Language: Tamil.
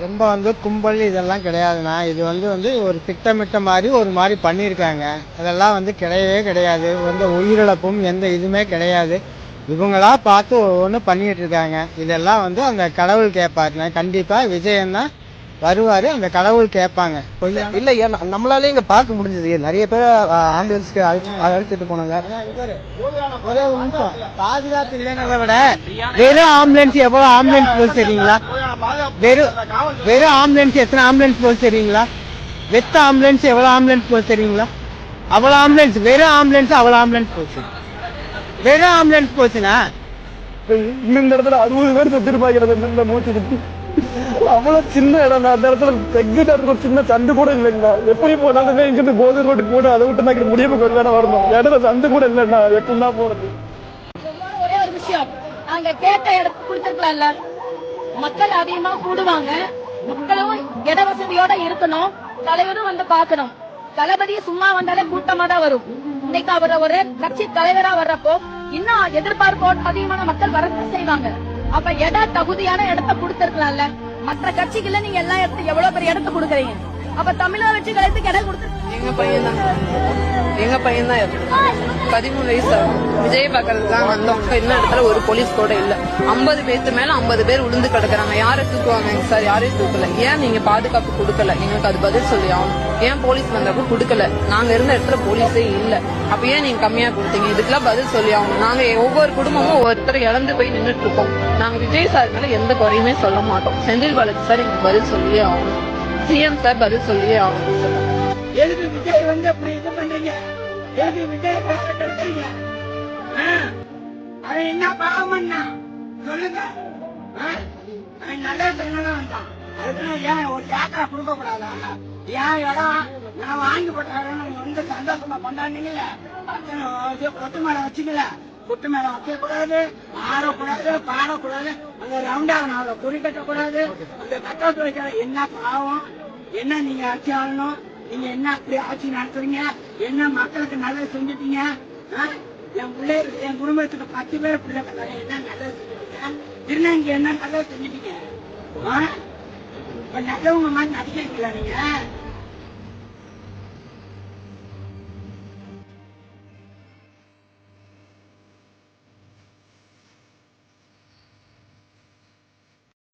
ரொம்ப கும்பல் இதெல்லாம் கிடையாதுண்ணா. இது ஒரு திட்டமிட்ட மாதிரி ஒரு மாதிரி பண்ணியிருக்காங்க. அதெல்லாம் கிடையவே கிடையாது. உயிரிழப்பும் எந்த இதுவுமே கிடையாது. இவங்களா பார்த்து ஒவ்வொன்று பண்ணிட்டு இருக்காங்க. இதெல்லாம் அந்த கடவுள் கேட்பாருண்ணா. கண்டிப்பாக விஜயன் தான் வருவார். அந்த கடவுள் கேட்பாங்க. இல்லை, ஏன் நம்மளாலே இங்கே பார்க்க முடிஞ்சது. நிறைய பேர் ஆம்புலன்ஸ்க்கு அழைச்சிட்டு போனாங்க. ஒரே நிமிஷம், பாதுகாப்பு இல்லைங்கிறத விட வெறும் ஆம்புலன்ஸ் எவ்வளோ ஆம்புலன்ஸ் போகுது தெரியுங்களா? வெறும் ஆம்புலன்ஸ் எத்தனை ஆம்புலன்ஸ் போகுது தெரியுங்களா? வெத்த ஆம்புலன்ஸ் எவ்வளோ ஆம்புலன்ஸ் போகுது தெரியுங்களா? அவ்வளோ ஆம்புலன்ஸ், வெறும் ஆம்புலன்ஸ் அவ்வளோ ஆம்புலன்ஸ் போச்சு. வெறும் ஆம்புலன்ஸ் போச்சுண்ணா. இந்த இடத்துல 60 பேர் செத்துருப்பாங்க. மூச்சு சுத்தி அவ்வளவு சின்ன இடம். அந்த இடத்துல எங்கிட்ட ஒரு சின்ன சந்து கூட இல்லைங்களா? எப்படி போனாலுமே இங்கிருந்து கோவில் ரோட்டுக்கு போட்டு அதை விட்டு நான் முடிவு கொண்டு வேணா வரணும். இடத்துல சந்து கூட இல்லைண்ணா. எப்படின்னா போறது? ஒரே ஒரு விஷயம், அங்க கேட்ட இடத்துக்கு கொடுத்துருக்கலாம்ல. மக்கள் அதிகமா கூடுவாங்க. மக்களும் இட வசதியோட இருக்கணும். தலைவரும் பார்க்கணும். தளபதி சும்மா வந்தாலே கூட்டமா தான் வரும். இன்னைக்கு அவர் ஒரு கட்சி தலைவரா வர்றப்போ இன்னும் எதிர்பார்ப்போடு அதிகமான மக்கள் வரத்தான் செய்வாங்க. அப்ப தகுதியான இடத்தை கொடுத்திருக்கலாம்ல. மற்ற கட்சிகள்ல நீங்க எல்லா இடத்துக்கு எவ்வளவு பெரிய இடத்தை கொடுக்குறீங்க. அப்ப தமிழக வெற்றி கழகத்துக்கு இடம் கொடுத்து எங்க பையன் தான் 13 வயசு விஜய் பாக்கிறதுக்கு தான் வந்தோம். இன்னும் இடத்துல ஒரு போலீஸ் கூட இல்ல. 50 பேருக்கு மேல 50 பேர் உளுந்து கிடக்குறாங்க. யாரை தூக்குவாங்க சார்? யாரையும் தூக்கல. ஏன் நீங்க பாதுகாப்பு கொடுக்கல? எங்களுக்கு அது பதில் சொல்லி ஆகணும். ஏன் போலீஸ் வந்தப்ப கொடுக்கல? நாங்க இருந்த இடத்துல போலீஸே இல்ல. அப்ப ஏன் நீங்க கம்மியா கொடுத்தீங்க? இதுக்கெல்லாம் பதில் சொல்லி ஆகணும். நாங்க ஒவ்வொரு குடும்பமும் ஒவ்வொருத்தர் இழந்து போய் நின்றுட்டு இருக்கோம். நாங்க விஜய் சார் மேல எந்த குறையுமே சொல்ல மாட்டோம். செந்தில் பாலாஜி சார் எங்களுக்கு பதில் சொல்லியே ஆகணும். சிஎம் சார் பதில் சொல்லியே ஆகணும். எதுக்கு விஜய் அப்படி இது பண்றீங்க? எதுக்கு விஜய் பேசுறீங்க? அது என்ன பாவம்னா சொல்லுங்க. நல்ல பெண்ணதான் வந்தான். அதுக்கு ஏன் ஒரு ஏக்கரை கொடுக்க கூடாதா? ஏன் இடம் நான் வாங்கி போட்டாரு சந்தோஷமா கொண்டாடுனீங்கல்ல. கொட்டு மேல வச்சுக்கல. கொட்டு மேல வைக்க கூடாது, ஆடக்கூடாது, பாடக்கூடாது. அந்த ரவுண்டாக அவளை குறி கட்டக்கூடாது. அந்த கட்டத்து வைக்கிற என்ன பாவம்? என்ன நீங்க ஆட்சி ஆளணும்? நீங்க என்ன அப்படி ஆட்சி நடத்துறீங்க? என்ன மக்களுக்கு நல்லது செஞ்சுட்டீங்க? என் குடும்பத்துக்கு 10 பேர் பிள்ளை என்ன நல்லது செஞ்சுட்டீங்க? திருநங்கை என்ன நல்லது செஞ்சுட்டீங்க? இப்ப நல்லவங்க மாதிரி நடிக்கிறீங்களா நீங்க?